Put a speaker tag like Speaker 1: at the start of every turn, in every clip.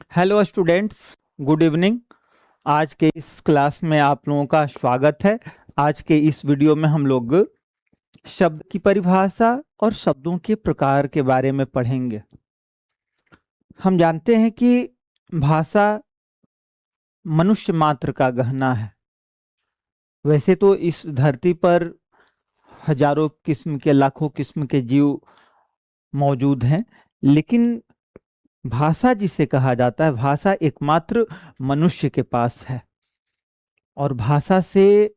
Speaker 1: Hello students, good evening. आज के इस क्लास में आप लोगों का स्वागत है। आज के इस वीडियो में हम लोग शब्द की परिभाषा और शब्दों के प्रकार के बारे में पढ़ेंगे। हम जानते हैं कि भाषा मनुष्य मात्र का गहना है। वैसे तो इस धरती पर हजारों किस्म के, लाखों किस्म के जीव मौजूद हैं, लेकिन भाषा जिसे कहा जाता है, भाषा एकमात्र मनुष्य के पास है। और भाषा से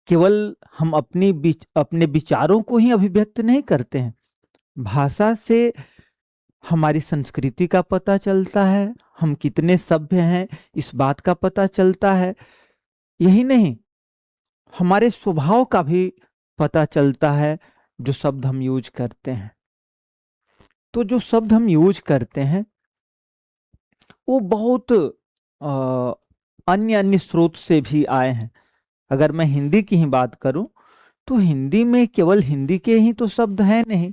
Speaker 1: केवल हम अपने विचारों को ही अभिव्यक्त नहीं करते हैं। भाषा से हमारी संस्कृति का पता चलता है, हम कितने सभ्य हैं इस बात का पता चलता है। यही नहीं, हमारे स्वभाव का भी पता चलता है जो शब्द हम यूज करते हैं। तो जो शब्द हम यूज करते हैं वो बहुत अन्य अन्य स्रोत से भी आए हैं। अगर मैं हिंदी की ही बात करूं तो हिंदी में केवल हिंदी के ही तो शब्द हैं नहीं।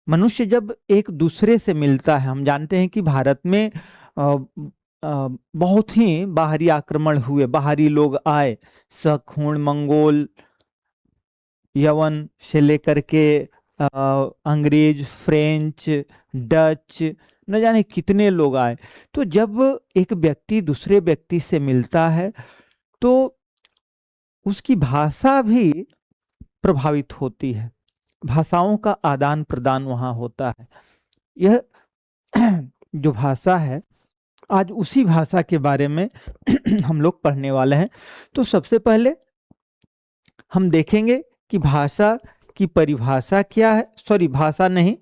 Speaker 1: मनुष्य जब एक दूसरे से मिलता है, हम जानते हैं कि भारत में बहुत ही बाहरी आक्रमण हुए, बाहरी लोग आए। शक, हूण, मंगोल, यवन से लेकर के अंग्रेज, फ्रेंच, डच, न जाने कितने लोग आए। तो जब एक व्यक्ति दूसरे व्यक्ति से मिलता है तो उसकी भाषा भी प्रभावित होती है। भाषाओं का आदान प्रदान वहां होता है। यह जो भाषा है, आज उसी भाषा के बारे में हम लोग पढ़ने वाले हैं। तो सबसे पहले हम देखेंगे कि भाषा की परिभाषा क्या है। सॉरी, भाषा नहीं,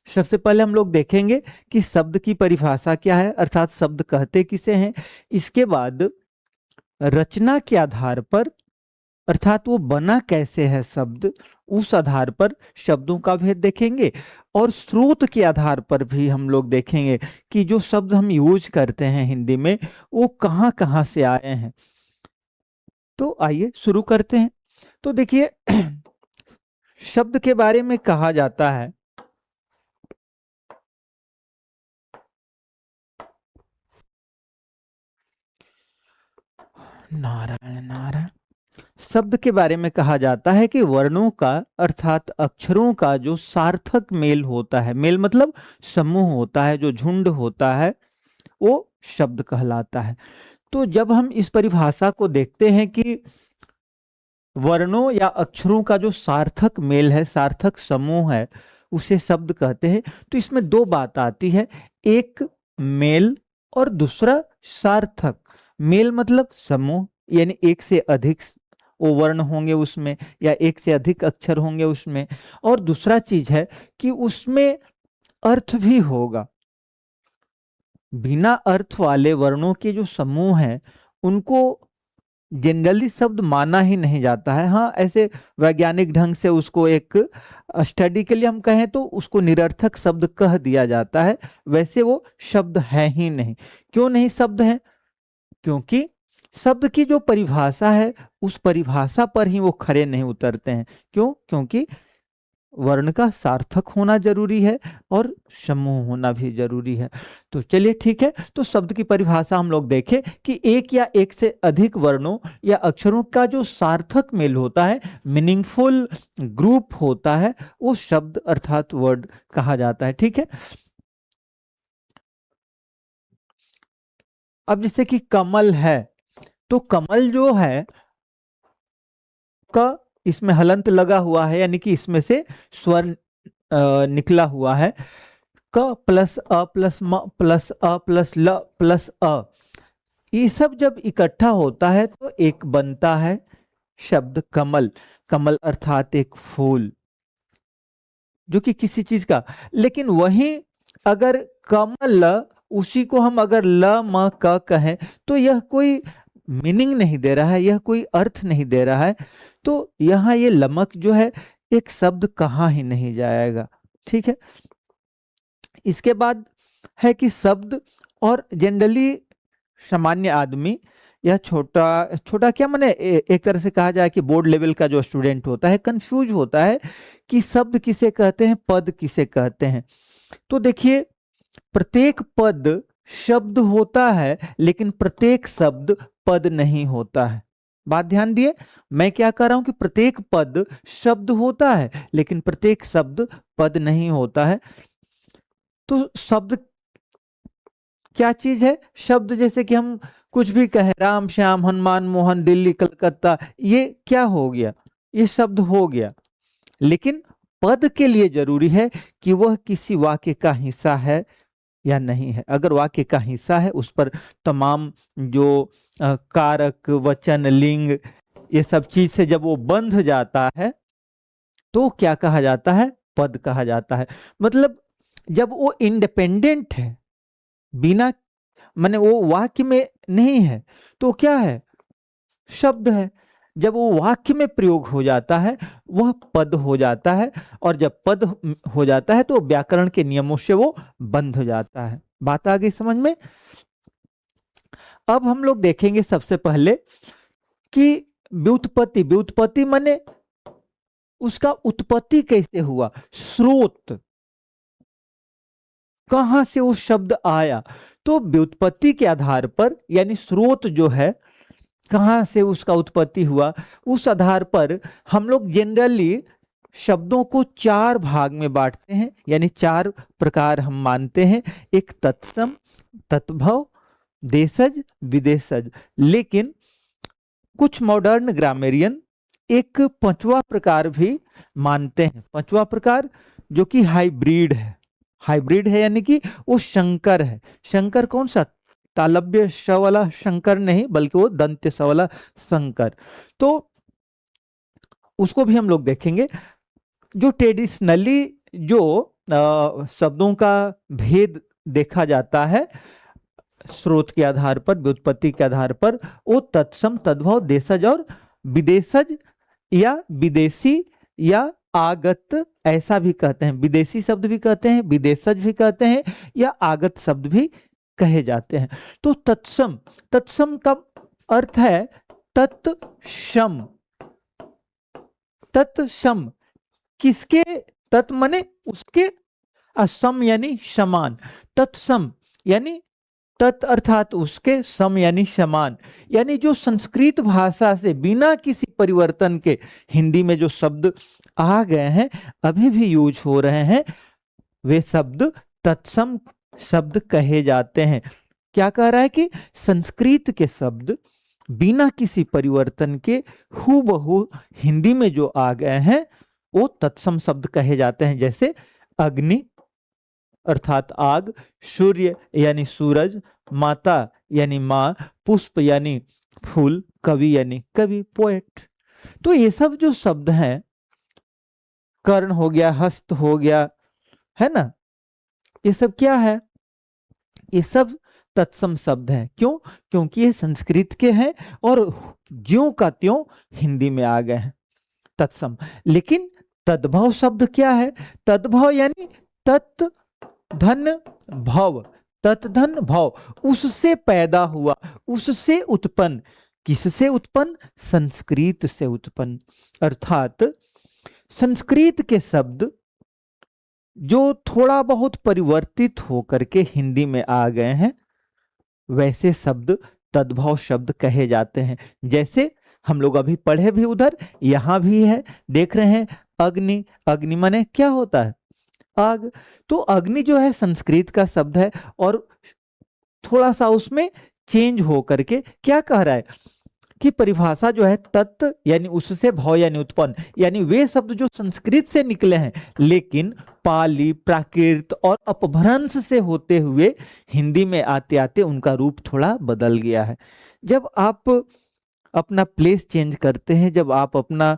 Speaker 1: सबसे पहले हम लोग देखेंगे कि शब्द की परिभाषा क्या है, अर्थात शब्द कहते किसे हैं। इसके बाद रचना के आधार पर, अर्थात वो बना कैसे है शब्द, उस आधार पर शब्दों का भेद देखेंगे। और स्रोत के आधार पर भी हम लोग देखेंगे कि जो शब्द हम यूज करते हैं हिंदी में वो कहाँ कहाँ से आए हैं। तो आइए शुरू करते हैं। तो देखिए, शब्द के बारे में कहा जाता है, नारायण नारायण, शब्द के बारे में कहा जाता है कि वर्णों का, अर्थात अक्षरों का जो सार्थक मेल होता है, मेल मतलब समूह होता है, जो झुंड होता है, वो शब्द कहलाता है। तो जब हम इस परिभाषा को देखते हैं कि वर्णों या अक्षरों का जो सार्थक मेल है, सार्थक समूह है, उसे शब्द कहते हैं। तो इसमें दो बात आती है, एक मेल और दूसरा सार्थक। मेल मतलब समूह, यानी एक से अधिक वो वर्ण होंगे उसमें, या एक से अधिक अक्षर होंगे उसमें। और दूसरा चीज है कि उसमें अर्थ भी होगा। बिना अर्थ वाले वर्णों के जो समूह हैं उनको जनरली शब्द माना ही नहीं जाता है। हाँ, ऐसे वैज्ञानिक ढंग से उसको एक स्टडी के लिए हम कहें तो उसको निरर्थक शब्द कह दिया जाता है। वैसे वो शब्द है ही नहीं। क्यों नहीं शब्द है? क्योंकि शब्द की जो परिभाषा है उस परिभाषा पर ही वो खरे नहीं उतरते हैं। क्यों? क्योंकि वर्ण का सार्थक होना जरूरी है और समूह होना भी जरूरी है। तो चलिए ठीक है, तो शब्द की परिभाषा हम लोग देखें कि एक या एक से अधिक वर्णों या अक्षरों का जो सार्थक मेल होता है, मीनिंगफुल ग्रुप होता है, वो शब्द अर्थात वर्ड कहा जाता है। ठीक है। अब जैसे कि कमल है, तो कमल जो है का इसमें हलंत लगा हुआ है, यानी कि इसमें से स्वर निकला हुआ है। क प्लस अ प्लस म प्लस अ प्लस ल प्लस अ, ये सब जब इकट्ठा होता है तो एक बनता है शब्द कमल। कमल अर्थात एक फूल, जो कि किसी चीज का। लेकिन वही अगर कमल, उसी को हम अगर ल म क कहें तो यह कोई मीनिंग नहीं दे रहा है, यह कोई अर्थ नहीं दे रहा है। तो यहाँ ये लमक जो है एक शब्द कहाँ ही नहीं जाएगा। ठीक है। इसके बाद है कि शब्द, और जनरली सामान्य आदमी या छोटा छोटा क्या माने, एक तरह से कहा जाए कि बोर्ड लेवल का जो स्टूडेंट होता है कंफ्यूज होता है कि शब्द किसे कहते हैं, पद किसे कहते हैं। तो देखिए, प्रत्येक पद शब्द होता है लेकिन प्रत्येक शब्द पद नहीं होता है। बात ध्यान दिए, मैं क्या कह रहा हूं कि प्रत्येक पद शब्द होता है लेकिन प्रत्येक शब्द पद नहीं होता है। तो शब्द क्या चीज है? शब्द जैसे कि हम कुछ भी कहें, राम श्याम हनुमान मोहन दिल्ली कलकत्ता, ये क्या हो गया? ये शब्द हो गया। लेकिन पद के लिए जरूरी है कि वह किसी वाक्य का हिस्सा है या नहीं है। अगर वाक्य का हिस्सा है उस पर तमाम जो कारक वचन लिंग ये सब चीज से जब वो बंध जाता है तो क्या कहा जाता है? पद कहा जाता है। मतलब जब वो इंडिपेंडेंट है, बिना माने वो वाक्य में नहीं है तो क्या है? शब्द है। जब वो वाक्य में प्रयोग हो जाता है वह पद हो जाता है, और जब पद हो जाता है तो व्याकरण के नियमों से वो बंध हो जाता है। बात आ गई समझ में? अब हम लोग देखेंगे सबसे पहले कि व्युत्पत्ति। व्युत्पत्ति माने उसका उत्पत्ति कैसे हुआ, स्रोत कहां से वो शब्द आया। तो व्युत्पत्ति के आधार पर, यानी स्रोत जो है कहां से उसका उत्पत्ति हुआ, उस आधार पर हम लोग जनरली शब्दों को चार भाग में बांटते हैं, यानी चार प्रकार हम मानते हैं। एक तत्सम, तत्भव, देशज, विदेशज। लेकिन कुछ मॉडर्न ग्रामेरियन एक पांचवा प्रकार भी मानते हैं। पांचवा प्रकार जो कि हाइब्रिड है। हाइब्रिड है यानी कि वो शंकर है। शंकर कौन सा? तालव्य श वाला शंकर नहीं, बल्कि वो दंत्य स वाला शंकर। तो उसको भी हम लोग देखेंगे। जो ट्रेडिशनली जो शब्दों का भेद देखा जाता है स्रोत के आधार पर, व्युत्पत्ति के आधार पर, वो तत्सम, तद्भव, देशज और विदेशज या विदेशी या आगत ऐसा भी कहते हैं। विदेशी शब्द भी कहते हैं, विदेशज भी कहते हैं, या आगत शब्द भी कहे जाते हैं। तो तत्सम, तत्सम का अर्थ है तत्सम। तत्सम किसके? तत् माने उसके, असम यानी समान। तत्सम यानी तत् अर्थात उसके, सम यानी समान। यानी जो संस्कृत भाषा से बिना किसी परिवर्तन के हिंदी में जो शब्द आ गए हैं, अभी भी यूज हो रहे हैं, वे शब्द तत्सम शब्द कहे जाते हैं। क्या कह रहा है कि संस्कृत के शब्द बिना किसी परिवर्तन के हूबहू हिंदी में जो आ गए हैं वो तत्सम शब्द कहे जाते हैं। जैसे अग्नि अर्थात आग, सूर्य यानी सूरज, माता यानी माँ, पुष्प यानी फूल, कवि यानी कवि, पोएट। तो ये सब जो शब्द हैं, कर्ण हो गया, हस्त हो गया, है ना, ये सब क्या है? ये सब तत्सम शब्द हैं। क्यों? क्योंकि ये संस्कृत के हैं और ज्यों का त्यों हिंदी में आ गए हैं, तत्सम। लेकिन तद्भव शब्द क्या है? तद्भव यानी तत् धन भव, तत्धन भव, उससे पैदा हुआ, उससे उत्पन्न। किससे उत्पन्न? संस्कृत से उत्पन्न। अर्थात संस्कृत के शब्द जो थोड़ा बहुत परिवर्तित होकर के हिंदी में आ गए हैं, वैसे शब्द तद्भव शब्द कहे जाते हैं। जैसे हम लोग अभी पढ़े भी, उधर यहां भी है, देख रहे हैं अग्नि। अग्नि माने क्या होता है? आग। तो अग्नि जो है संस्कृत का शब्द है और थोड़ा सा उसमें चेंज हो करके क्या कह रहा है कि परिभाषा जो है तत् यानी उससे, भव यानी उत्पन्न, यानी वे शब्द जो संस्कृत से निकले हैं लेकिन पाली, प्राकृत और अपभ्रंश से होते हुए हिंदी में आते आते उनका रूप थोड़ा बदल गया है। जब आप अपना प्लेस चेंज करते हैं, जब आप अपना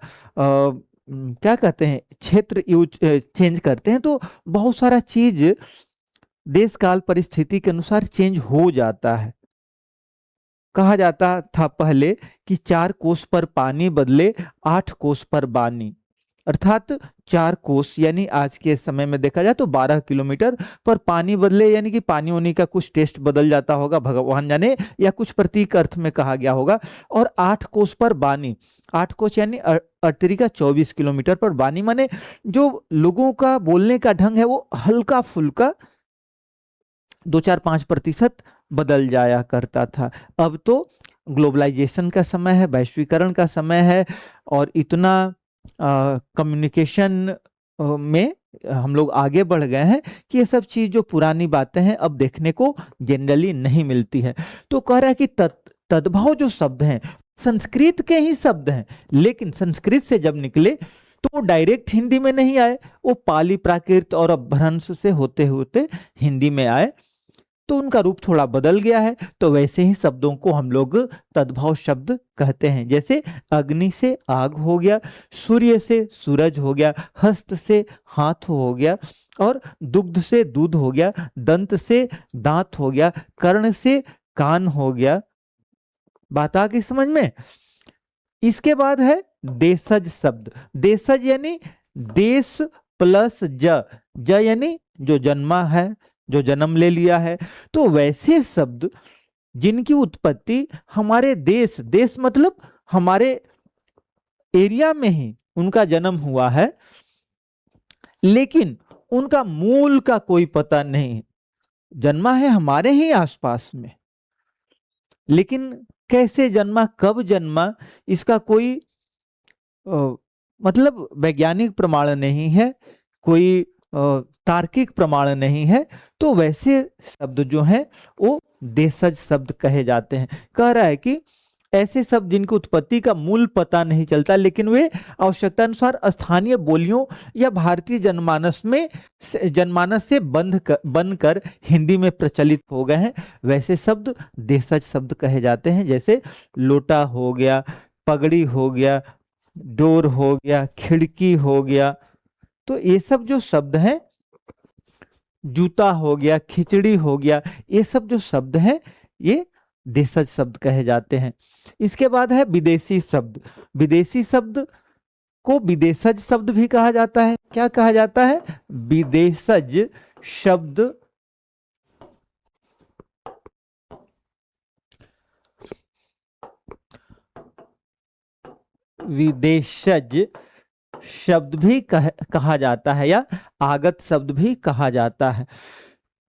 Speaker 1: क्या कहते हैं क्षेत्र यूज चेंज करते हैं, तो बहुत सारा चीज देश काल परिस्थिति के अनुसार चेंज हो जाता है। कहा जाता था पहले कि 4 कोस पर पानी बदले 8 कोस पर बानी। अर्थात 4 कोस यानी आज के समय में देखा जाए तो 12 किलोमीटर पर पानी बदले, यानी कि पानी होने का कुछ टेस्ट बदल जाता होगा, भगवान जाने, या कुछ प्रतीक अर्थ में कहा गया होगा। और 8 कोस पर बानी, 8 कोस यानी अर्थरिका 24 किलोमीटर पर बानी, माने जो लोगों का बोलने का ढंग है वो हल्का फुल्का 2-4-5% बदल जाया करता था। अब तो ग्लोबलाइजेशन का समय है, वैश्वीकरण का समय है, और इतना कम्युनिकेशन में हम लोग आगे बढ़ गए हैं कि ये सब चीज जो पुरानी बातें हैं अब देखने को जनरली नहीं मिलती है। तो कह रहा है कि तद्भव जो शब्द हैं संस्कृत के ही शब्द हैं, लेकिन संस्कृत से जब निकले तो वो डायरेक्ट हिंदी में नहीं आए, वो पाली प्राकृत और अपभ्रंश से होते होते हिंदी में आए, तो उनका रूप थोड़ा बदल गया है। तो वैसे ही शब्दों को हम लोग तद्भव शब्द कहते हैं। जैसे अग्नि से आग हो गया, सूर्य से सूरज हो गया, हस्त से हाथ हो गया, और दुग्ध से दूध हो गया, दंत से दांत हो गया, कर्ण से कान हो गया। बात आ गई समझ में। इसके बाद है देशज शब्द। देशज यानी देश प्लस ज यानी जो जन्मा है, जो जन्म ले लिया है। तो वैसे शब्द जिनकी उत्पत्ति हमारे देश, देश मतलब हमारे एरिया में ही उनका जन्म हुआ है, लेकिन उनका मूल का कोई पता नहीं, जन्मा है हमारे ही आसपास में, लेकिन कैसे जन्मा, कब जन्मा, इसका कोई मतलब वैज्ञानिक प्रमाण नहीं है, कोई तार्किक प्रमाण नहीं है। तो वैसे शब्द जो हैं वो देशज शब्द कहे जाते हैं। कह रहा है कि ऐसे शब्द जिनकी उत्पत्ति का मूल पता नहीं चलता, लेकिन वे आवश्यकता अनुसार स्थानीय बोलियों या भारतीय जनमानस से बनकर हिंदी में प्रचलित हो गए हैं, वैसे शब्द देशज शब्द कहे जाते हैं। जैसे लोटा हो गया, पगड़ी हो गया, डोर हो गया, खिड़की हो गया। तो ये सब जो शब्द हैं, जूता हो गया, खिचड़ी हो गया, ये सब जो शब्द हैं ये देशज शब्द कहे जाते हैं। इसके बाद है विदेशी शब्द। विदेशी शब्द को विदेशज शब्द भी कहा जाता है। क्या कहा जाता है? विदेशज शब्द। विदेशज शब्द भी कहा जाता है, या आगत शब्द भी कहा जाता है।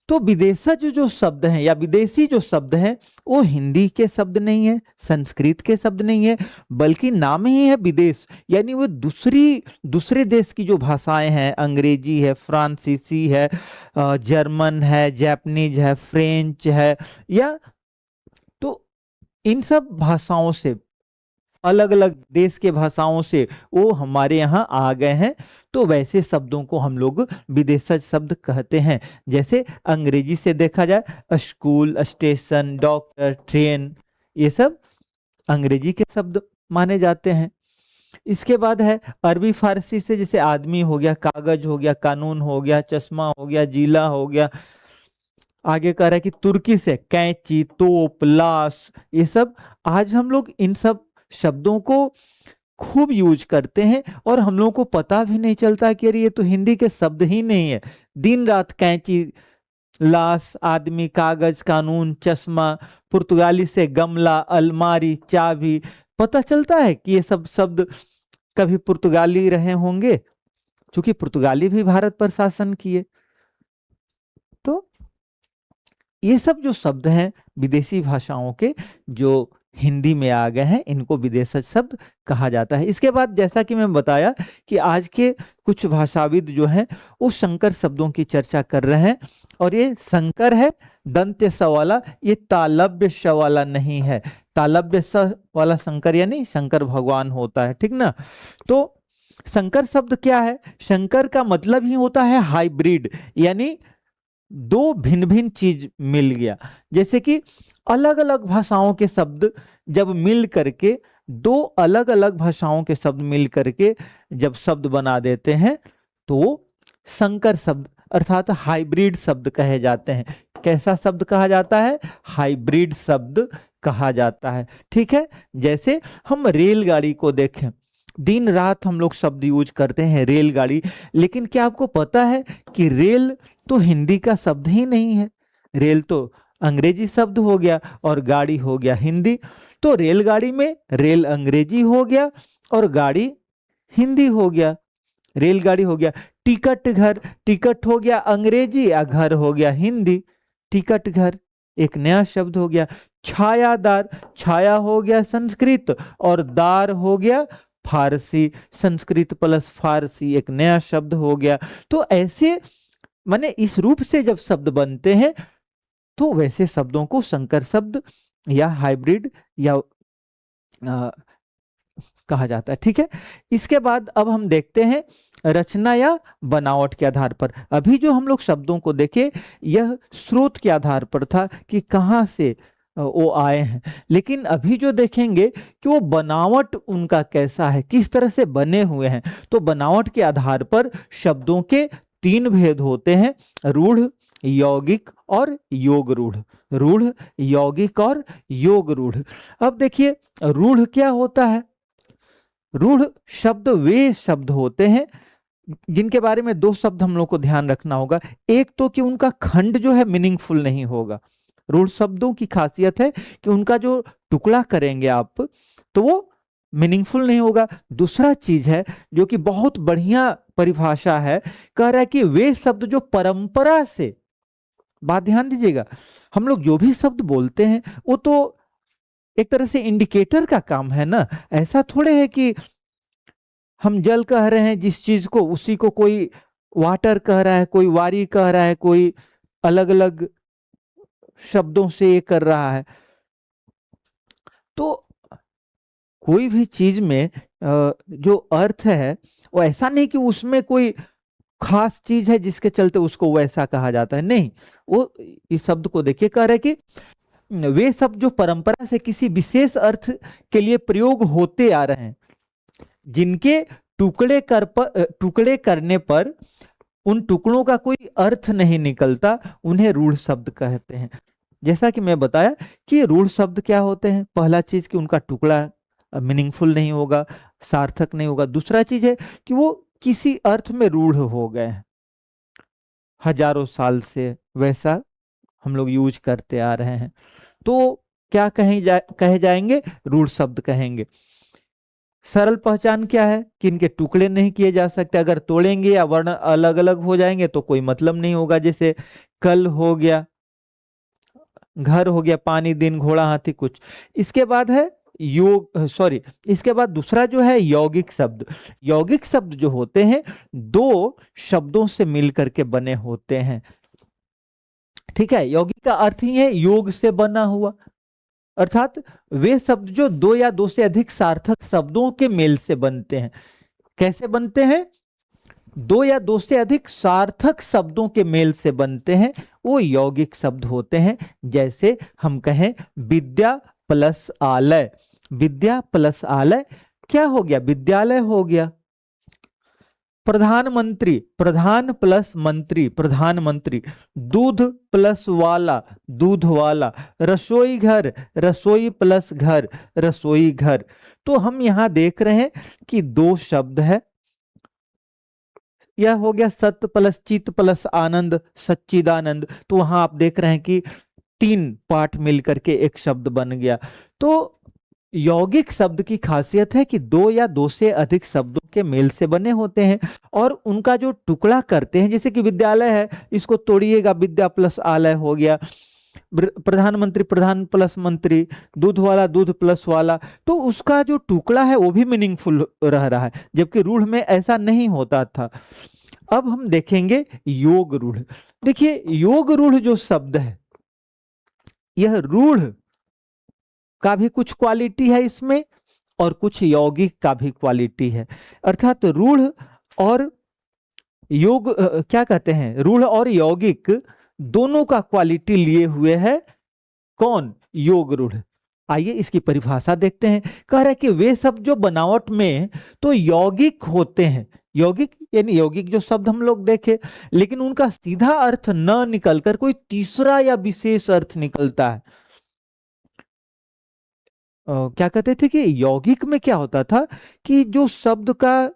Speaker 1: तो विदेशज जो शब्द हैं या विदेशी जो शब्द हैं वो हिंदी के शब्द नहीं है, संस्कृत के शब्द नहीं है, बल्कि नाम ही है विदेश। यानी वो दूसरे देश की जो भाषाएं हैं, अंग्रेजी है, फ्रांसीसी है, जर्मन है, जापानीज है, फ्रेंच है, या तो इन सब भाषाओं से, अलग अलग देश के भाषाओं से वो हमारे यहाँ आ गए हैं। तो वैसे शब्दों को हम लोग विदेशज शब्द कहते हैं। जैसे अंग्रेजी से देखा जाए, स्कूल, स्टेशन, डॉक्टर, ट्रेन, ये सब अंग्रेजी के शब्द माने जाते हैं। इसके बाद है अरबी फारसी से, जैसे आदमी हो गया, कागज हो गया, कानून हो गया, चश्मा हो गया, जिला हो गया। आगे कह रहा है कि तुर्की से कैंची, तोप, लाश, ये सब। आज हम लोग इन सब शब्दों को खूब यूज करते हैं और हम लोगों को पता भी नहीं चलता कि अरे ये तो हिंदी के शब्द ही नहीं है। दिन रात कैंची, लाश, आदमी, कागज, कानून, चश्मा, पुर्तगाली से गमला, अलमारी, चाबी। पता चलता है कि ये सब शब्द कभी पुर्तगाली रहे होंगे, क्योंकि पुर्तगाली भी भारत पर शासन किए। तो ये सब जो शब्द हैं विदेशी भाषाओं के, जो हिंदी में आ गए हैं, इनको विदेशज शब्द कहा जाता है। इसके बाद जैसा कि मैं बताया कि आज के कुछ भाषाविद जो हैं वो संकर शब्दों की चर्चा कर रहे हैं, और ये संकर है दंत्य स वाला, ये तालव्य श वाला नहीं है। तालव्य स वाला संकर यानी शंकर भगवान होता है, ठीक ना। तो संकर शब्द क्या है? संकर का मतलब ही होता है हाइब्रिड, यानी दो भिन्न भिन्न चीज मिल गया। जैसे कि अलग अलग भाषाओं के शब्द जब मिल करके, दो अलग अलग भाषाओं के शब्द मिल करके जब शब्द बना देते हैं तो संकर शब्द अर्थात हाइब्रिड शब्द कहे जाते हैं। कैसा शब्द कहा जाता है? हाइब्रिड शब्द कहा जाता है, ठीक है। जैसे हम रेलगाड़ी को देखें, दिन रात हम लोग शब्द यूज करते हैं रेलगाड़ी, लेकिन क्या आपको पता है कि रेल तो हिंदी का शब्द ही नहीं है। रेल तो अंग्रेजी शब्द हो गया और गाड़ी हो गया हिंदी। तो रेलगाड़ी में रेल अंग्रेजी हो गया और गाड़ी हिंदी हो गया, रेलगाड़ी हो गया। टिकट घर, टिकट हो गया अंग्रेजी या घर हो गया हिंदी, टिकट घर एक नया शब्द हो गया। छायादार, छाया हो गया संस्कृत और दार हो गया फारसी, संस्कृत प्लस फारसी एक नया शब्द हो गया। तो ऐसे माने इस रूप से जब शब्द बनते हैं तो वैसे शब्दों को संकर शब्द या हाइब्रिड या कहा जाता है। ठीक है, इसके बाद अब हम देखते हैं रचना या बनावट के आधार पर। अभी जो हम लोग शब्दों को देखे यह स्रोत के आधार पर था कि कहाँ से वो आए हैं, लेकिन अभी जो देखेंगे कि वो बनावट उनका कैसा है, किस तरह से बने हुए हैं। तो बनावट के आधार पर शब्दों के तीन भेद होते हैं, रूढ़, यौगिक और योग रूढ़। रूढ़, यौगिक और योग रूढ़। अब देखिए रूढ़ क्या होता है। रूढ़ शब्द वे शब्द होते हैं जिनके बारे में दो शब्द हम लोग को ध्यान रखना होगा। एक तो कि उनका खंड जो है मीनिंगफुल नहीं होगा। रूढ़ शब्दों की खासियत है कि उनका जो टुकड़ा करेंगे आप तो वो मीनिंगफुल नहीं होगा। दूसरा चीज है जो कि बहुत बढ़िया परिभाषा है, कह रहा है कि वे शब्द जो परंपरा से, बात ध्यान दीजिएगा, हम लोग जो भी शब्द बोलते हैं वो तो एक तरह से इंडिकेटर का काम है ना। ऐसा थोड़े है कि हम जल कह रहे हैं जिस चीज को, उसी को कोई वाटर कह रहा है, कोई वारी कह रहा है, कोई अलग अलग शब्दों से ये कर रहा है। तो कोई भी चीज में जो अर्थ है वो ऐसा नहीं कि उसमें कोई खास चीज है जिसके चलते उसको वैसा कहा जाता है, नहीं। वो इस शब्द को देखिए, कह रहे कि वे शब्द जो परंपरा से किसी विशेष अर्थ के लिए प्रयोग होते आ रहे हैं, जिनके टुकड़े करने पर उन टुकड़ों का कोई अर्थ नहीं निकलता, उन्हें रूढ़ शब्द कहते हैं। जैसा कि मैं बताया कि रूढ़ शब्द क्या होते हैं, पहला चीज कि उनका टुकड़ा मीनिंगफुल नहीं होगा, सार्थक नहीं होगा। दूसरा चीज है कि वो किसी अर्थ में रूढ़ हो गए हैं, हजारों साल से वैसा हम लोग यूज करते आ रहे हैं, तो क्या कहे जाएंगे, रूढ़ शब्द कहेंगे। सरल पहचान क्या है कि इनके टुकड़े नहीं किए जा सकते, अगर तोड़ेंगे या वर्ण अलग अलग हो जाएंगे तो कोई मतलब नहीं होगा। जैसे कल हो गया, घर हो गया, पानी, दिन, घोड़ा, हाथी, कुछ। इसके बाद है इसके बाद दूसरा जो है यौगिक शब्द। यौगिक शब्द जो होते हैं दो शब्दों से मिलकर के बने होते हैं। ठीक है, यौगिक का अर्थ ही है योग से बना हुआ, अर्थात वे शब्द जो दो या दो से अधिक सार्थक शब्दों के मेल से बनते हैं। कैसे बनते हैं, दो या दो से अधिक सार्थक शब्दों के मेल से बनते हैं, वो यौगिक शब्द होते हैं। जैसे हम कहें विद्या प्लस आलय, विद्या प्लस आलय क्या हो गया, विद्यालय हो गया। प्रधानमंत्री, प्रधान प्लस मंत्री, प्रधानमंत्री। दूध प्लस वाला, दूध वाला। रसोई घर, रसोई प्लस घर, रसोई घर। तो हम यहां देख रहे हैं कि दो शब्द है, यह हो गया सत्य प्लस चित प्लस आनंद, सच्चिदानंद। तो वहां आप देख रहे हैं कि तीन पार्ट मिलकर के एक शब्द बन गया। तो यौगिक शब्द की खासियत है कि दो या दो से अधिक शब्दों के मेल से बने होते हैं और उनका जो टुकड़ा करते हैं, जैसे कि विद्यालय है, इसको तोड़िएगा, विद्या प्लस आलय हो गया। प्रधानमंत्री, प्रधान प्लस मंत्री। दूध वाला, दूध प्लस वाला। तो उसका जो टुकड़ा है वो भी मीनिंगफुल रह रहा है, जबकि रूढ़ में ऐसा नहीं होता था। अब हम देखेंगे योग रूढ़। देखिए योग रूढ़ जो शब्द है, यह रूढ़ का भी कुछ क्वालिटी है इसमें और कुछ यौगिक का भी क्वालिटी है। अर्थात रूढ़ और योग क्या कहते हैं, रूढ़ और यौगिक दोनों का क्वालिटी लिए हुए है कौन, योग रूढ़। आइए इसकी परिभाषा देखते हैं। कह रहा है कि वे सब जो बनावट में तो यौगिक होते हैं, यौगिक यानी यौगिक जो शब्द हम लोग देखे, लेकिन उनका सीधा अर्थ न निकलकर कोई तीसरा या विशेष अर्थ निकलता है। क्या कहते थे कि यौगिक में क्या होता था कि जो शब्द का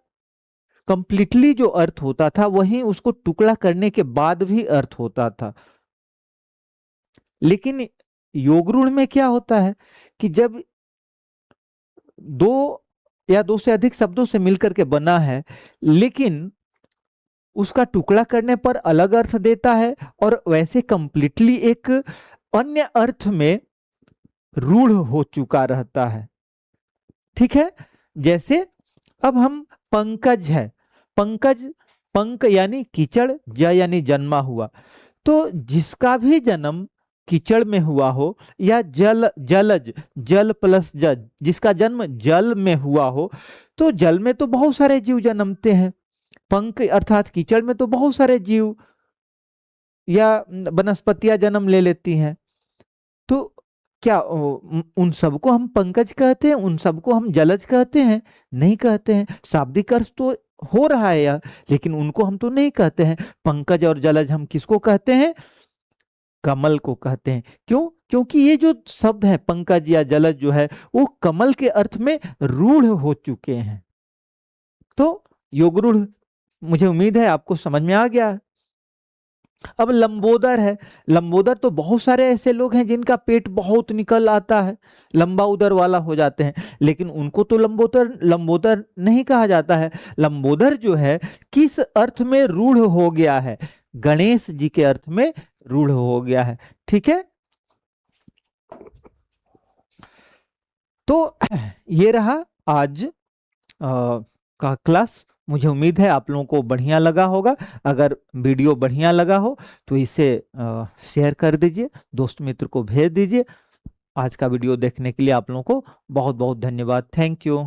Speaker 1: कंप्लीटली जो अर्थ होता था वहीं उसको टुकड़ा करने के बाद भी अर्थ होता था। लेकिन योग रूढ़ में क्या होता है कि जब दो या दो से अधिक शब्दों से मिलकर के बना है, लेकिन उसका टुकड़ा करने पर अलग अर्थ देता है और वैसे कंप्लीटली एक अन्य अर्थ में रूढ़ हो चुका रहता है। ठीक है, जैसे अब हम पंकज है, पंकज, पंक यानी कीचड़, ज यानी जन्मा हुआ, तो जिसका भी जन्म कीचड़ में हुआ हो या जल, जलज, जल प्लस जज, जिसका जन्म जल में हुआ हो, तो जल में तो बहुत सारे जीव जन्मते हैं, पंक अर्थात कीचड़ में तो बहुत सारे जीव या वनस्पतियां जन्म ले लेती हैं। तो क्या उन सबको हम पंकज कहते हैं, उन सबको हम जलज कहते हैं? नहीं कहते हैं। शाब्दिक अर्थ तो हो रहा है यार, लेकिन उनको हम तो नहीं कहते हैं। पंकज और जलज हम किसको कहते हैं? कमल को कहते हैं। क्यों? क्योंकि ये जो शब्द है पंकज या जलज जो है वो कमल के अर्थ में रूढ़ हो चुके हैं। तो योगरूढ़, मुझे उम्मीद है आपको समझ में आ गया है। अब लंबोदर है, लंबोदर तो बहुत सारे ऐसे लोग हैं जिनका पेट बहुत निकल आता है, लंबा उदर वाला हो जाते हैं, लेकिन उनको तो लंबोदर लंबोदर नहीं कहा जाता है। लंबोदर जो है किस अर्थ में रूढ़ हो गया है? गणेश जी के अर्थ में रूढ़ हो गया है। ठीक है, तो ये रहा आज का क्लास। मुझे उम्मीद है आप लोगों को बढ़िया लगा होगा। अगर वीडियो बढ़िया लगा हो तो इसे शेयर कर दीजिए, दोस्त मित्र को भेज दीजिए। आज का वीडियो देखने के लिए आप लोगों को बहुत बहुत धन्यवाद। Thank you.